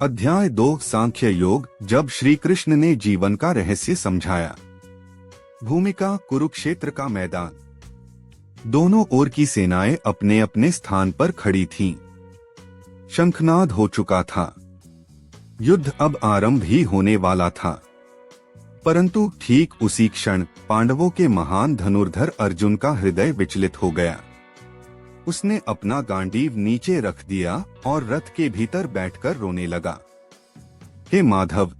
अध्याय 2 सांख्य योग। जब श्री कृष्ण ने जीवन का रहस्य समझाया। भूमिका कुरुक्षेत्र का मैदान। दोनों ओर की सेनाएं अपने अपने स्थान पर खड़ी थीं। शंखनाद हो चुका था। युद्ध अब आरंभ ही होने वाला था। परंतु ठीक उसी क्षण पांडवों के महान धनुर्धर अर्जुन का हृदय विचलित हो गया। उसने अपना गांडीव नीचे रख दिया और रथ के भीतर बैठकर रोने लगा। हे माधव,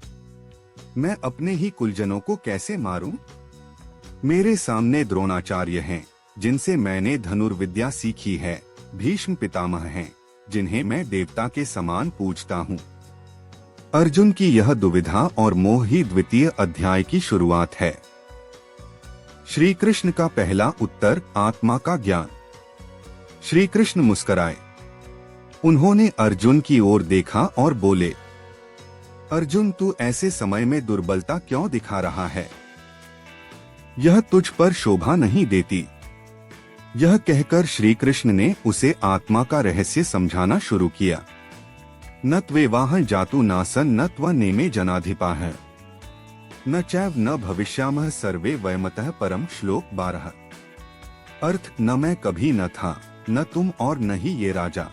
मैं अपने ही कुलजनों को कैसे मारूं? मेरे सामने द्रोणाचार्य हैं, जिनसे मैंने धनुर्विद्या सीखी है। भीष्म पितामह हैं, जिन्हें मैं देवता के समान पूजता हूँ। अर्जुन की यह दुविधा और मोह ही द्वितीय अध्याय की शुरुआत है। श्री कृष्ण का पहला उत्तर, आत्मा का ज्ञान। श्री कृष्ण मुस्कुराए। उन्होंने अर्जुन की ओर देखा और बोले, अर्जुन, तू ऐसे समय में दुर्बलता क्यों दिखा रहा है? यह तुझ पर शोभा नहीं देती। यह कहकर श्री कृष्ण ने उसे आत्मा का रहस्य समझाना शुरू किया। न त्वेवाह जातु नासन न त्व नेमे जनाधिपाः न चैव न भविष्यामः सर्वे वयमतः परम। श्लोक 12। अर्थ, न मैं कभी न था, न तुम और न ही ये राजा।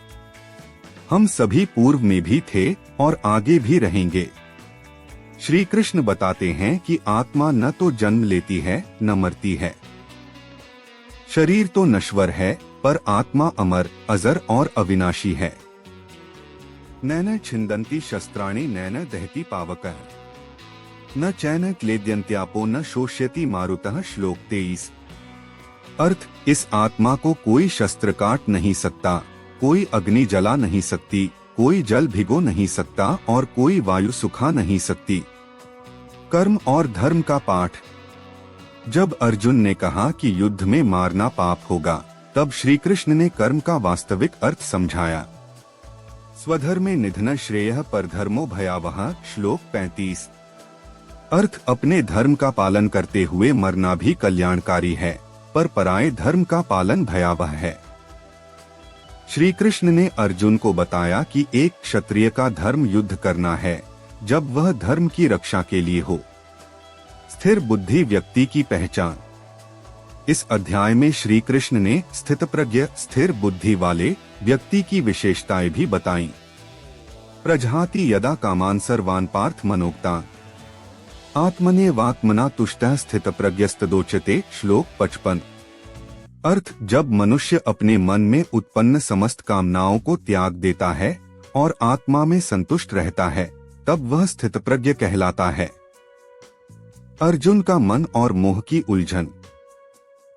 हम सभी पूर्व में भी थे और आगे भी रहेंगे। श्री कृष्ण बताते हैं कि आत्मा न तो जन्म लेती है न मरती है। शरीर तो नश्वर है, पर आत्मा अमर, अजर और अविनाशी है। नैन छिन्दन्ति शस्त्राणि नैन दहति पावकः न चैन क्लेद्यन्त्यापो न शोष्यति मारुतः। श्लोक 23। अर्थ, इस आत्मा को कोई शस्त्र काट नहीं सकता, कोई अग्नि जला नहीं सकती, कोई जल भिगो नहीं सकता और कोई वायु सुखा नहीं सकती। कर्म और धर्म का पाठ। जब अर्जुन ने कहा कि युद्ध में मारना पाप होगा, तब श्री कृष्ण ने कर्म का वास्तविक अर्थ समझाया। स्वधर्मे निधन श्रेयः परधर्मो भयावह। श्लोक 35। अर्थ, अपने धर्म का पालन करते हुए मरना भी कल्याणकारी है, पर पराये धर्म का पालन भयावह है। श्री कृष्ण ने अर्जुन को बताया कि एक क्षत्रिय का धर्म युद्ध करना है, जब वह धर्म की रक्षा के लिए हो। स्थिर बुद्धि व्यक्ति की पहचान। इस अध्याय में श्री कृष्ण ने स्थितप्रज्ञ, स्थिर बुद्धि वाले व्यक्ति की विशेषताएं भी बताईं। प्रजहाति यदा कामान सर्वान् पार्थ मनोक्तान् आत्मनेवात्मना तुष्टः स्थितप्रज्ञस्तदोच्यते। श्लोक 55। अर्थ, जब मनुष्य अपने मन में उत्पन्न समस्त कामनाओं को त्याग देता है और आत्मा में संतुष्ट रहता है, तब वह स्थितप्रज्ञ कहलाता है। अर्जुन का मन और मोह की उलझन।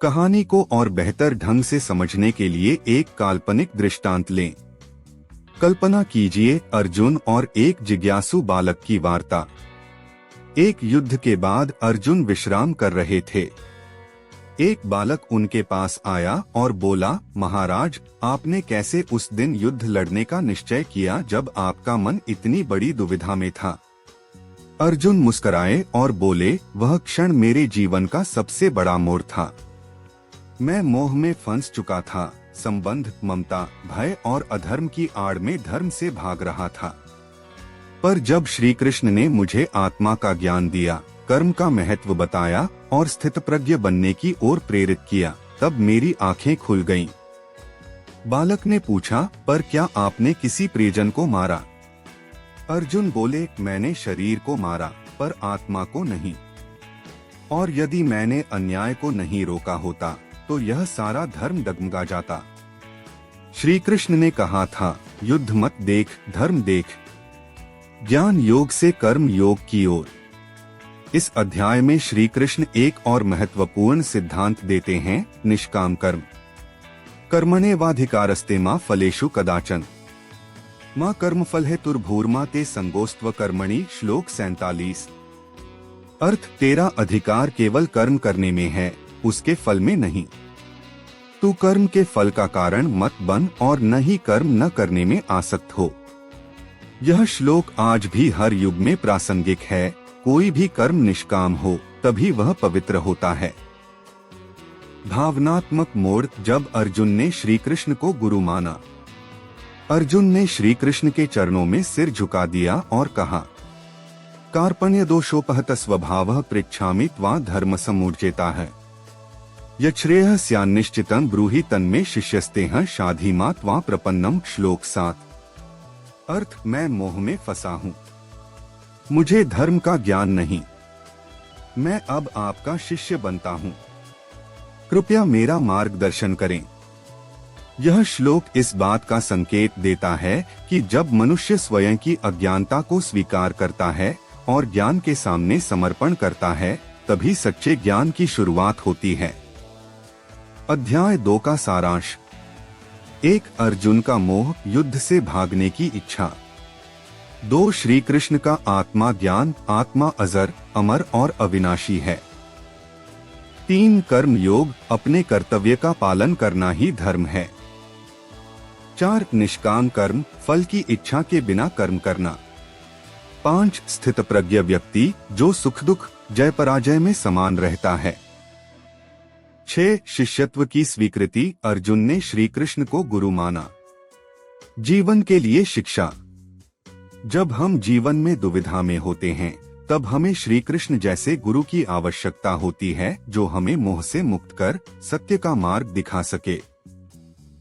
कहानी को और बेहतर ढंग से समझने के लिए एक काल्पनिक दृष्टांत लें। कल्पना कीजिए, अर्जुन और एक जिज्ञासु बालक की वार्ता। एक युद्ध के बाद अर्जुन विश्राम कर रहे थे। एक बालक उनके पास आया और बोला, महाराज, आपने कैसे उस दिन युद्ध लड़ने का निश्चय किया जब आपका मन इतनी बड़ी दुविधा में था? अर्जुन मुस्कुराए और बोले, वह क्षण मेरे जीवन का सबसे बड़ा मोड़ था। मैं मोह में फंस चुका था। संबंध, ममता, भय और अधर्म की आड़ में धर्म से भाग रहा था। पर जब श्री कृष्ण ने मुझे आत्मा का ज्ञान दिया, कर्म का महत्व बताया और स्थितप्रज्ञ बनने की ओर प्रेरित किया, तब मेरी आंखें खुल गईं। बालक ने पूछा, पर क्या आपने किसी परिजन को मारा? अर्जुन बोले, मैंने शरीर को मारा, पर आत्मा को नहीं। और यदि मैंने अन्याय को नहीं रोका होता, तो यह सारा धर्म डगमगा जाता। श्री कृष्ण ने कहा था, युद्ध मत देख, धर्म देख। ज्ञान योग से कर्म योग की ओर। इस अध्याय में श्री कृष्ण एक और महत्वपूर्ण सिद्धांत देते हैं, निष्काम कर्म। कर्मण्येवाधिकारस्ते मा फलेषु कदाचन मां कर्मफल हेतुर्भूर्मा ते संगोस्त्व कर्मणि। श्लोक 47। अर्थ, तेरा अधिकार केवल कर्म करने में है, उसके फल में नहीं। तू कर्म के फल का कारण मत बन और न ही कर्म न करने में आसक्त हो। यह श्लोक आज भी हर युग में प्रासंगिक है। कोई भी कर्म निष्काम हो, तभी वह पवित्र होता है। भावनात्मक मोड़। जब अर्जुन ने श्री कृष्ण को गुरु माना, अर्जुन ने श्री कृष्ण के चरणों में सिर झुका दिया और कहा, कार्पण्य दोषोपहत स्वभावः पृच्छामि त्वा धर्म समूर्जेता है यच्छ्रेयः स्यान्निश्चितं ब्रूहि तन्मे शिष्यस्तेह शाधीमा त्वा प्रपन्नम। श्लोक 7। अर्थ, मैं मोह में फंसा हूँ, मुझे धर्म का ज्ञान नहीं, मैं अब आपका शिष्य बनता हूँ, कृपया मेरा मार्गदर्शन करें। यह श्लोक इस बात का संकेत देता है कि जब मनुष्य स्वयं की अज्ञानता को स्वीकार करता है और ज्ञान के सामने समर्पण करता है, तभी सच्चे ज्ञान की शुरुआत होती है। अध्याय 2 का सारांश। 1. अर्जुन का मोह, युद्ध से भागने की इच्छा। 2. श्री कृष्ण का आत्मा ज्ञान, आत्मा अजर, अमर और अविनाशी है। 3. कर्म योग, अपने कर्तव्य का पालन करना ही धर्म है। 4. निष्काम कर्म, फल की इच्छा के बिना कर्म करना। 5. स्थितप्रज्ञ व्यक्ति, जो सुख दुख, जय पराजय में समान रहता है। 6. शिष्यत्व की स्वीकृति, अर्जुन ने श्री कृष्ण को गुरु माना। जीवन के लिए शिक्षा। जब हम जीवन में दुविधा में होते हैं, तब हमें श्री कृष्ण जैसे गुरु की आवश्यकता होती है, जो हमें मोह से मुक्त कर सत्य का मार्ग दिखा सके।